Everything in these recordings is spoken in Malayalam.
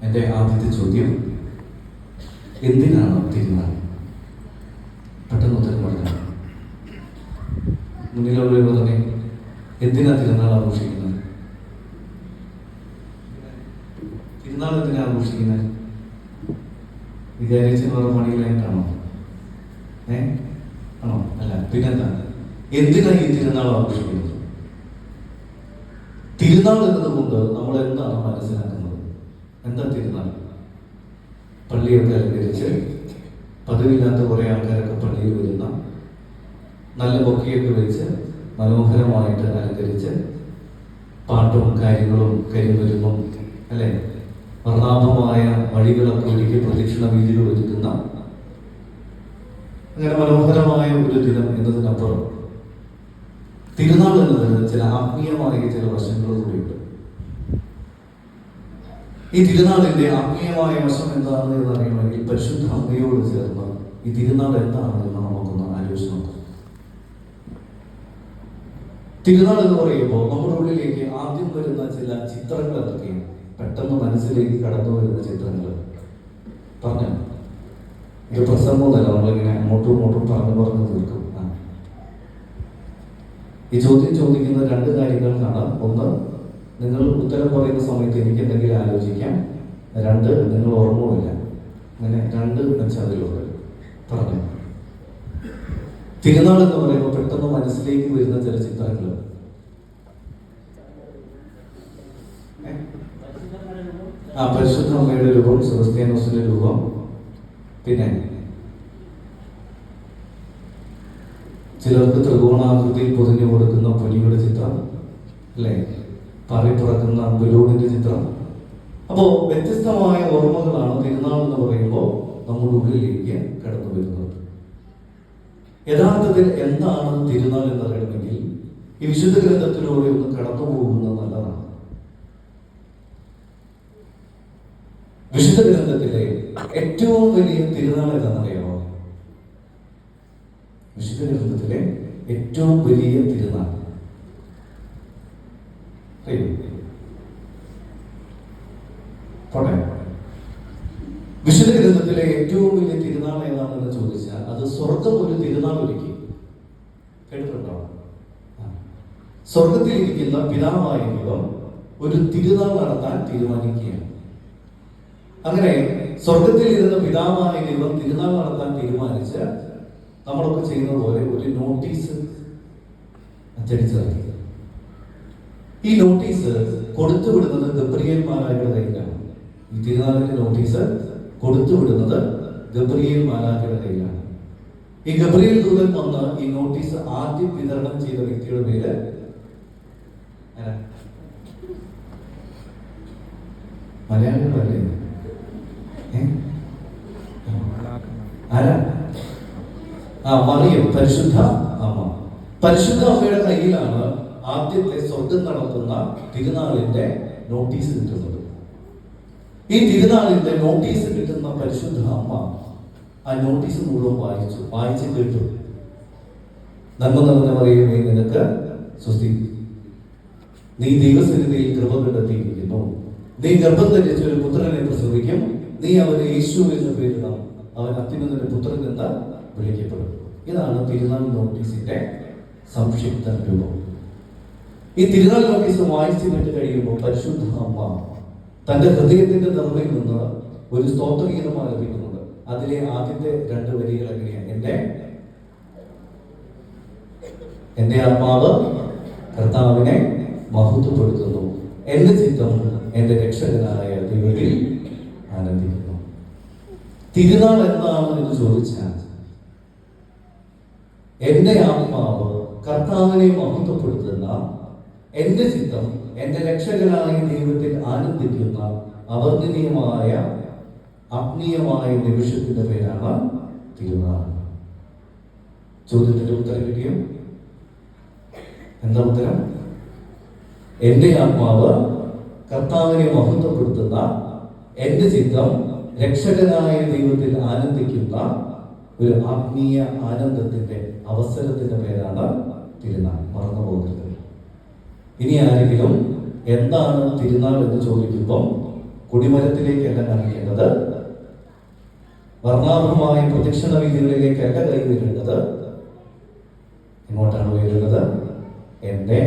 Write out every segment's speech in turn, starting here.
എൻ്റെ ആദ്യത്തെ ചോദ്യം, എന്തിനാണ് തിരുനാൾ? പെട്ടെന്ന് ഉത്തരം പറഞ്ഞു. മുന്നിലുള്ളവർ പറഞ്ഞേ, എന്തിനാ തിരുനാൾ ആഘോഷിക്കുന്നത്? തിരുനാൾ എന്തിനാ ആഘോഷിക്കുന്നത്? വിചാരിച്ചെന്നുള്ള പണിയിലായിട്ടാണോ? ആണോ? അല്ല, പിന്നെന്താ? എന്തിനാ ഈ തിരുനാൾ ആഘോഷിക്കുന്നത്? തിരുനാൾ എന്നതുകൊണ്ട് നമ്മൾ എന്താണ് മനസ്സിലാക്കുന്നത്? എന്താ തിരുനാൾ? പള്ളിയൊക്കെ അലങ്കരിച്ച് പതിവില്ലാത്ത കുറെ ആൾക്കാരൊക്കെ പള്ളിയിൽ വരുന്ന, നല്ല ബൊക്കെയൊക്കെ വെച്ച് മനോഹരമായിട്ട് അലങ്കരിച്ച് പാട്ടും കാര്യങ്ങളും കരിമരുന്നും അല്ലെ, വർണ്ണാഭമായ വഴികളൊക്കെ ഒരുക്കി പ്രദക്ഷിണ വീതികൾ ഒരുക്കുന്ന അങ്ങനെ മനോഹരമായ ഒരു ദിനം എന്നതിനപ്പുറം തിരുനാൾ എന്നതിന് ചില ആത്മീയമായ ചില വശങ്ങൾ കൂടിയുണ്ട്. ഈ തിരുനാളിന്റെ ആത്മീയമായ വശം എന്താണെന്ന് എന്നറിയണമെങ്കിൽ പരിശുദ്ധ അമ്മയോട് ചേർന്ന് ഈ തിരുനാൾ എന്താണെന്ന് നമുക്കൊന്ന് ആലോചിച്ച് നോക്കാം. തിരുനാൾ എന്ന് പറയുമ്പോൾ നമ്മുടെ ഉള്ളിലേക്ക് ആദ്യം വരുന്ന ചില ചിത്രങ്ങൾ എന്തൊക്കെയാണ്? പെട്ടെന്ന് മനസ്സിലേക്ക് കടന്നു വരുന്ന ചിത്രങ്ങൾ പറഞ്ഞു. ഇത് പ്രസംഗമൊന്നുമല്ല, നമ്മളിങ്ങനെ അങ്ങോട്ടും ഇങ്ങോട്ടും പറഞ്ഞു തീർക്കും. ഈ ചോദ്യം ചോദിക്കുന്ന രണ്ട് കാര്യങ്ങൾക്കാണ്. ഒന്ന്, നിങ്ങൾ ഉത്തരം പറയുന്ന സമയത്ത് എനിക്ക് എന്തെങ്കിലും ആലോചിക്കാം. രണ്ട്, നിങ്ങൾ ഓർമ്മയില്ല. അങ്ങനെ രണ്ട് മെച്ചതിലുണ്ട്. പറഞ്ഞു. തിരുനാൾ എന്ന് പറയുമ്പോൾ പെട്ടെന്ന് മനസ്സിലേക്ക് വരുന്ന ചില ചിത്രങ്ങൾ. പരിശുദ്ധ അമ്മയുടെ രൂപം, സെബസ്ത്യാനോസിന്റെ രൂപം, പിന്നെ ചിലർക്ക് ത്രികോണാകൃതിയിൽ പൊതിഞ്ഞു കൊടുക്കുന്ന പൊലിയുടെ ചിത്രം, അല്ലെ, പറക്കുന്ന ബലൂണിന്റെ ചിത്രം. അപ്പോ വ്യത്യസ്തമായ ഓർമ്മകളാണ് തിരുനാൾ എന്ന് പറയുമ്പോൾ നമ്മുടെ ഉള്ളിലേക്ക് കടന്നു വരുന്നത്. യഥാർത്ഥത്തിൽ എന്താണ് തിരുനാൾ എന്നറിയണമെങ്കിൽ ഈ വിശുദ്ധ ഗ്രന്ഥത്തിലൂടെ ഒന്ന് കടന്നു പോകുന്നത് നല്ലതാണ്. വിശുദ്ധ ഗ്രന്ഥത്തിലെ ഏറ്റവും വലിയ തിരുനാൾ എന്താണെന്നറിയാമോ? വിശുദ്ധ ഗ്രന്ഥത്തിലെ ഏറ്റവും വലിയ തിരുനാൾ പോട്ടെ. വിശുദ്ധ ഗ്രന്ഥത്തിലെ ഏറ്റവും വലിയ തിരുനാൾ ഏതാണെന്ന് ചോദിച്ചാൽ അത് സ്വർഗം ഒരു തിരുനാൾ ഒരുക്കി. കേട്ടിട്ടുണ്ടോ? സ്വർഗത്തിലിരിക്കുന്ന പിതാവായ ദൈവം ഒരു തിരുനാൾ നടത്താൻ തീരുമാനിക്കുകയാണ്. അങ്ങനെ സ്വർഗത്തിൽ ഇരുന്ന പിതാവായ ദൈവം തിരുനാൾ നടത്താൻ തീരുമാനിച്ച് നമ്മളൊക്കെ ചെയ്യുന്ന പോലെ ഒരു നോട്ടീസ് അച്ചടിച്ചിറക്കി. ഈ നോട്ടീസ് കൊടുത്തുവിടുന്നത് ഗബ്രിയേൽ മാലാഖയുടെ കയ്യിലാണ്. ഈ തിരുനാളിന്റെ നോട്ടീസ് കൊടുത്തുവിടുന്നത് ഗബ്രിയേൽ മാലാഖയുടെ കയ്യിലാണ്. ഈ ഗബ്രിയേൽ ദൂതൻ വന്ന് ഈ നോട്ടീസ് ആദ്യം വിതരണം ചെയ്ത വ്യക്തിയുടെ പേര് മലയാളികളല്ലേ? ആരാ? മറിയം, പരിശുദ്ധ അമ്മ. പരിശുദ്ധ അമ്മയുടെ കയ്യിലാണ് ആദ്യത്തെ സ്വർഗം നടത്തുന്ന തിരുനാളിന്റെ നോട്ടീസ് കിട്ടുന്നത്. ഈ തിരുനാളിന്റെ നോട്ടീസ് കിട്ടുന്ന പരിശുദ്ധ അമ്മ ആ നോട്ടീസ് മുഴുവൻ വായിച്ചു കേട്ടു. നന്മ നിറഞ്ഞ മറിയമേ, നിനക്ക് സ്വസ്തി, നീ ദൈവസന്നിധിയിൽ കൃപ കണ്ടെത്തിയിരിക്കുന്നു. നീ ഗർഭം ധരിച്ച ഒരു പുത്രനെ പ്രസവിക്കും. നീ അവന് യേശു എന്ന പേരിടണം. അവൻ അത്യുന്നതന്റെ പുത്രൻ എന്ന് വിളിക്കപ്പെടും. ഇതാണ് തിരുനാൾ നോട്ടീസിന്റെ സംക്ഷിപ്ത രൂപം. ഈ തിരുനാൾ നോട്ടീസ് വായിച്ചു കേട്ട് കഴിയുമ്പോൾ പരിശുദ്ധ അമ്മ തന്റെ ഹൃദയത്തിന്റെ നിറവിൽ നിന്ന് ഒരു സ്തോത്രഗീതം ആലപിക്കുന്നുണ്ട്. അതിലെ ആദ്യത്തെ രണ്ട് വരികൾ എങ്ങനെയാണ്? എന്റെ ആത്മാവ് കർത്താവിനെ മഹത്വപ്പെടുത്തുന്നു, എന്റെ ചിത്തം എന്റെ രക്ഷകനായ ദൈവത്തിൽ ആനന്ദിക്കുന്നു. തിരുനാൾ എന്താണ് എന്ന് ചോദിച്ചാൽ, എന്റെ ആത്മാവ് കർത്താവിനെ മഹത്വപ്പെടുത്തുന്ന, എന്റെ ചിത്തം എന്റെ രക്ഷകനായ ദൈവത്തിൽ ആനന്ദിക്കുന്ന അവർണ്ണനീയമായ ആത്മീയമായ നിമിഷത്തിന്റെ പേരാണ് തിരുനാൾ. ചോദ്യത്തിന്റെ ഉത്തരം കിട്ടിയോ? എന്താ ഉത്തരം? എന്റെ ആത്മാവ് കർത്താവിനെ മഹത്വപ്പെടുത്തുന്ന, എന്റെ ചിത്തം രക്ഷകനായ ദൈവത്തിൽ ആനന്ദിക്കുന്ന ഒരു ആത്മീയ ആനന്ദത്തിന്റെ അവസരത്തിന്റെ പേരാണ് തിരുനാൾ. മറന്നു പോകരുത്. ഇനി ആരെങ്കിലും എന്താണ് തിരുനാൾ എന്ന് ചോദിക്കുമ്പോൾ കൊടിമരത്തിലേക്കല്ല കാണിക്കേണ്ടത്, വർണ്ണാഭമായ പ്രദക്ഷിണ വീതികളിലേക്കല്ല കൈ ഉയരേണ്ടത്. എങ്ങോട്ടാണ് ഉയരുന്നത്? എന്റെ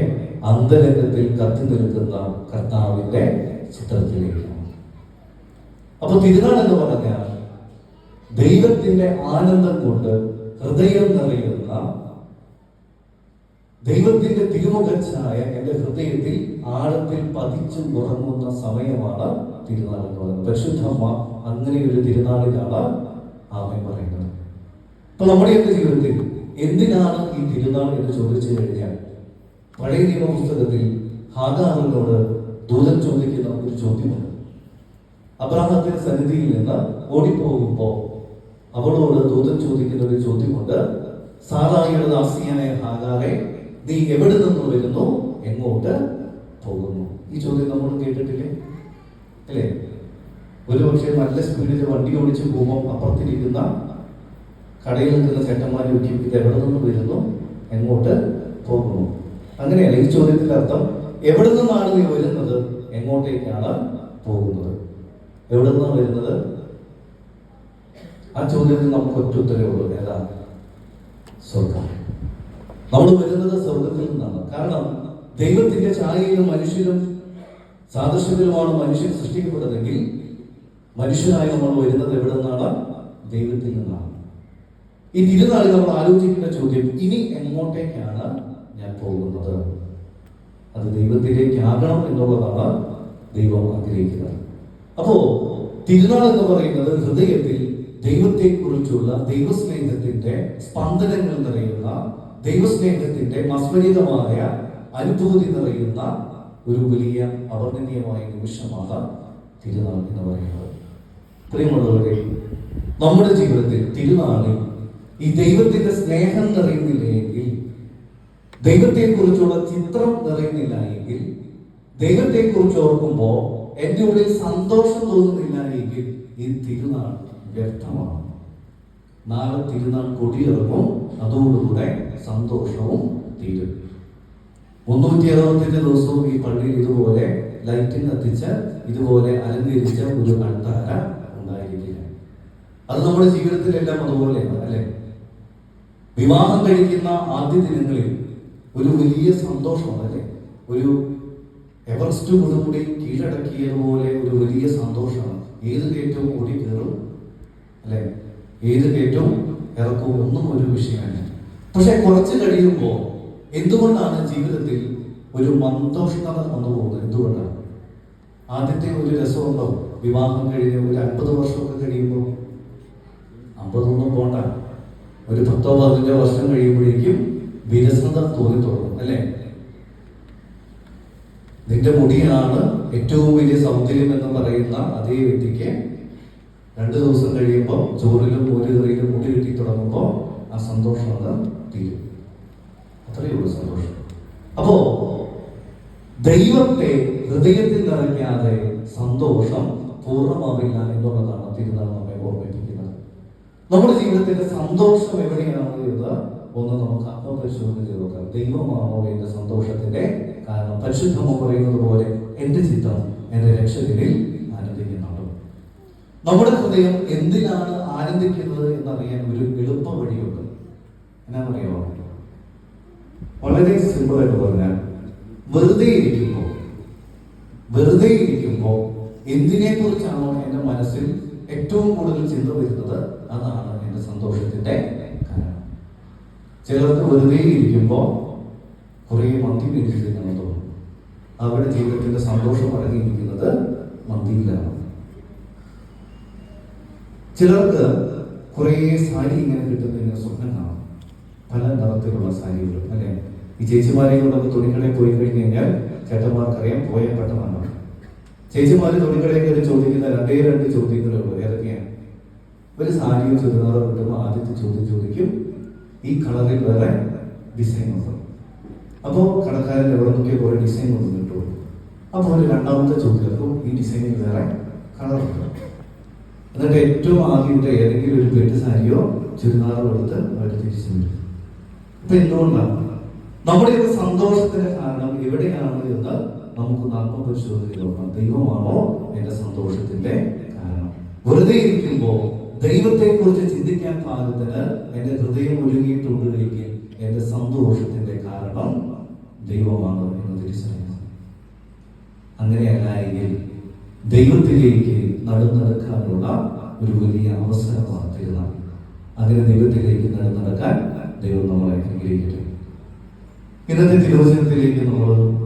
അന്തരംഗത്തിൽ കത്തി നിൽക്കുന്ന കർത്താവിന്റെ ചിത്രത്തിലേക്കാണ്. അപ്പൊ തിരുനാൾ എന്ന് പറഞ്ഞാൽ ദൈവത്തിന്റെ ആനന്ദം കൊണ്ട് ഹൃദയം നിറയുന്ന, ദൈവത്തിന്റെ തിരുമുഖച്ഛായ എന്റെ ഹൃദയത്തിൽ ആഴത്തിൽ പതിച്ചു ഉറങ്ങുന്ന സമയമാണ് തിരുനാൾ എന്ന് പറയുന്നത്. പരിശുദ്ധമ്മ അങ്ങനെ ഒരു തിരുനാളിലാണ് ആമേൻ പറയുന്നത്. അപ്പൊ നമ്മുടെയൊക്കെ ജീവിതത്തിൽ എന്തിനാണ് ഈ തിരുനാൾ എന്ന് ചോദിച്ചു കഴിഞ്ഞാൽ, പഴയ നിയമ പുസ്തകത്തിൽ ഹാഗാറിനോട് ദൂതൻ ചോദിക്കുന്ന ഒരു ചോദ്യമുണ്ട്. അബ്രാഹത്തിന്റെ സന്നിധിയിൽ നിന്ന് ഓടിപ്പോകുമ്പോൾ അവളോട് ദൂതൻ ചോദിക്കുന്ന ഒരു ചോദ്യമുണ്ട്. സാറായിയുടെ ദാസിയായ ഹാഗാറെ, നീ എവിടെ നിന്ന് വരുന്നു, എങ്ങോട്ട് പോകുന്നു? ഈ ചോദ്യം നമ്മൾ കേട്ടിട്ടില്ലേ? അല്ലേ? ഒരു പക്ഷേ നല്ല സ്പീഡിൽ വണ്ടി ഓടിച്ച് പോകുമ്പോൾ അപ്പുറത്തിരിക്കുന്ന കടയിൽ നിൽക്കുന്ന ചേട്ടന്മാർ ചോദിക്കും, ഇത് എവിടെ നിന്ന് വരുന്നു, എങ്ങോട്ട് പോകുന്നു? അങ്ങനെയല്ല ഈ ചോദ്യത്തിന്റെ അർത്ഥം. എവിടെ നിന്നാണ് നീ വരുന്നത്, എങ്ങോട്ടേക്കാണ് പോകുന്നത്? എവിടെ നിന്നാണ് വരുന്നത്? ആ ചോദ്യത്തിന് നമുക്ക് ഒറ്റ ഉത്തരവേ ഉള്ളൂ. ഏതാ? സ്വർഗം. നമ്മൾ വരുന്നത് സ്വർഗത്തിൽ നിന്നാണ്. കാരണം ദൈവത്തിന്റെ ഛായയിലും മനുഷ്യരും സാദൃശ്യത്തിലുമാണ് മനുഷ്യൻ സൃഷ്ടിക്കപ്പെട്ടതെങ്കിൽ മനുഷ്യനായി നമ്മൾ വരുന്നത് എവിടെ നിന്നാണ്? ദൈവത്തിൽ നിന്നാണ്. ഈ തിരുനാളിൽ നമ്മൾ ആലോചിക്കേണ്ട ചോദ്യം, ഇനി എങ്ങോട്ടേക്കാണ് ഞാൻ പോകുന്നത്? അത് ദൈവത്തിലേക്കാകണം എന്നുള്ളതാണ് ദൈവം ആഗ്രഹിക്കുന്നത്. അപ്പോ തിരുനാൾ എന്ന് പറയുന്നത് ഹൃദയത്തിൽ ദൈവത്തെക്കുറിച്ചുള്ള ദൈവസ്നേഹത്തിന്റെ സ്പന്ദനങ്ങൾ നിറയുന്ന, ദൈവസ്നേഹത്തിന്റെ മസ്മരിതമായ അനുഭൂതി നിറയുന്ന ഒരു വലിയ അവർണ്ണനീയമായ നിമിഷമാണ് തിരുനാൾ എന്ന് പറയുന്നത്. പ്രിയമുള്ളവരെ, നമ്മുടെ ജീവിതത്തിൽ തിരുനാളിൽ ഈ ദൈവത്തിന്റെ സ്നേഹം നിറയുന്നില്ല എങ്കിൽ, ദൈവത്തെക്കുറിച്ചുള്ള ചിത്രം നിറയുന്നില്ല എങ്കിൽ, ദൈവത്തെക്കുറിച്ച് ഓർക്കുമ്പോൾ എൻ്റെ ഉള്ളിൽ സന്തോഷം തോന്നുന്നില്ല എങ്കിൽ ഈ തിരുനാൾ വ്യർത്ഥമാണ്. നാളെ തിരുനാൾ കൊടിയിറങ്ങും, അതോടുകൂടെ സന്തോഷവും തീരും. 365 ദിവസവും ഈ പള്ളിയിൽ ഇതുപോലെ ലൈറ്റിംഗ് കത്തിച്ച് ഇതുപോലെ അലങ്കരിച്ച ഒരു അൾത്താര ഉണ്ടായിരിക്കില്ല. അത് നമ്മുടെ ജീവിതത്തിലെല്ലാം അതുപോലെയാണ്, അല്ലെ? വിവാഹം കഴിക്കുന്ന ആദ്യ ദിനങ്ങളിൽ ഒരു വലിയ സന്തോഷമാണ്, അല്ലെ? ഒരു എവറസ്റ്റ് കൊടുമുടി കീഴടക്കിയതുപോലെ ഒരു വലിയ സന്തോഷമാണ്. ഏത് കയറ്റവും ഓടി കയറും, അല്ലെ? ഏത് കയറ്റവും ഇറക്കവും ഒന്നും ഒരു വിഷയമല്ല. പക്ഷെ കുറച്ച് കഴിയുമ്പോൾ എന്തുകൊണ്ടാണ് ജീവിതത്തിൽ ഒരു മന്ദോഷ്ണത വന്നു പോകുന്നത്? എന്തുകൊണ്ടാണ്? ആദ്യത്തെ ഒരു രസമുണ്ടോ? വിവാഹം കഴിഞ്ഞ് ഒരു 50 വർഷമൊക്കെ കഴിയുമ്പോൾ, 50 പോണ്ട, ഒരു 10-15 വർഷം കഴിയുമ്പോഴേക്കും വിരസത തോന്നി തുടങ്ങും, അല്ലെ? നിന്റെ മുടിയാണ് ഏറ്റവും വലിയ സൗന്ദര്യം എന്ന് പറയുന്ന അതേ വ്യക്തിക്ക് 2 ദിവസം കഴിയുമ്പോൾ ചോറിലും മോരുകറിയിലും മുടി കിട്ടി തുടങ്ങുമ്പോൾ ആ സന്തോഷം അത് തീരും. അത്രയേ ഉള്ളൂ സന്തോഷം. അപ്പോ ദൈവത്തെ ഹൃദയത്തിൽ നിറയ്ക്കാതെ സന്തോഷം പൂർണ്ണമാവില്ല എന്നുള്ളതാണ് തിരുനാൾ നമ്മെ ഓർമ്മിപ്പിക്കുന്നത്. നമ്മുടെ ജീവിതത്തിന്റെ സന്തോഷം എവിടെയാണ് എന്ന് ഒന്ന് നമുക്ക് ആത്മപരിശോധന ചെയ്ത് നോക്കാം. ദൈവമാണോ എന്റെ സന്തോഷത്തിന്റെ കാരണം? പരിശുദ്ധമോ പറയുന്നത് പോലെ എന്റെ ചിത്തം എന്റെ രക്ഷകനിൽ ആനന്ദിക്കുന്നുണ്ട്. നമ്മുടെ ഹൃദയം എന്തിനാണ് ആനന്ദിക്കുന്നത് എന്നറിയാൻ ഒരു എളുപ്പ വഴിയുണ്ട്. എന്നാണെന്നറിയാമോ? വളരെ സിമ്പിളായിട്ട് പറഞ്ഞാൽ, വെറുതെ ഇരിക്കുമ്പോൾ എന്തിനെ കുറിച്ചാണോ എൻ്റെ മനസ്സിൽ ഏറ്റവും കൂടുതൽ ചിന്ത വരുന്നത്, അതാണ് എൻ്റെ സന്തോഷത്തിന്റെ കാരണം. ചിലർക്ക് വെറുതെ ഇരിക്കുമ്പോൾ കുറേ മന്തി മേടിച്ചിരിക്കണം തോന്നും. അവരുടെ ജീവിതത്തിന്റെ സന്തോഷം അടങ്ങിയിരിക്കുന്നത് മന്തിയിലാണ്. ചിലർക്ക് കുറേ സാരി ഇങ്ങനെ കിട്ടുന്നതിന് സ്വപ്നം കാണും, പല നിറത്തിലുള്ള സാരികൾ, അല്ലെ? ഈ ചേച്ചിമാരെ കൊണ്ടൊക്കെ തുണിക്കടയിൽ പോയി കഴിഞ്ഞ് കഴിഞ്ഞാൽ ചേട്ടന്മാർക്കറിയാം പോയ പെട്ടെന്നാണ്. ചേച്ചിമാര് തുണിക്കടയിൽ കയറി ചോദിക്കുന്ന 2 ചോദ്യങ്ങളേ ഉള്ളൂ. ഏതൊക്കെയാണ്? ഒരു സാരിയോ ചുരിദാറോ കിട്ടുമ്പോൾ ആദ്യത്തെ ചോദ്യം ചോദിക്കും, ഈ കളറിൽ വേറെ ഡിസൈൻ ഉണ്ടോ? അപ്പോൾ കടക്കാരൻ എവിടെ നോക്കിയ കുറെ ഡിസൈൻ ഒന്നും കിട്ടുള്ളൂ. അപ്പോൾ ഒരു രണ്ടാമത്തെ ചോദ്യം, ഈ ഡിസൈനിൽ വേറെ കളറുണ്ടോ? എന്നിട്ട് ഏറ്റവും ആദ്യത്തെ ഏതെങ്കിലും ഒരു പെട്ട് സാരിയോ ചുരിദാറോ എടുത്ത് അവർ തിരിച്ചു വരും. അപ്പൊ എന്തുകൊണ്ടാണ്? നമ്മുടെയൊക്കെ സന്തോഷത്തിന്റെ കാരണം എവിടെയാണ് എന്ന് നമുക്കൊന്ന് ആത്മപരിശോധന നോക്കാം. ദൈവമാണോ എന്റെ സന്തോഷത്തിന്റെ കാരണം? വെറുതെ ഇരിക്കുമ്പോൾ ദൈവത്തെ കുറിച്ച് ചിന്തിക്കാൻ പാകത്തിന് എന്റെ ഹൃദയം ഒരുങ്ങിയിട്ടുണ്ട് എങ്കിൽ എന്റെ സന്തോഷത്തിന്റെ കാരണം ദൈവമാണ് എന്ന് തിരിച്ചറിയണം. അങ്ങനെയല്ല എങ്കിൽ ദൈവത്തിലേക്ക് നടക്കാനുള്ള ഒരു വലിയ അവസരമാണ് തിരുനാൾ. അങ്ങനെ ദൈവത്തിലേക്ക് നടക്കാൻ ദൈവം നമ്മളെ അനുഗ്രഹിക്കട്ടെ. ഇന്നത്തെ തിരുവചനത്തിലേക്ക് നമ്മൾ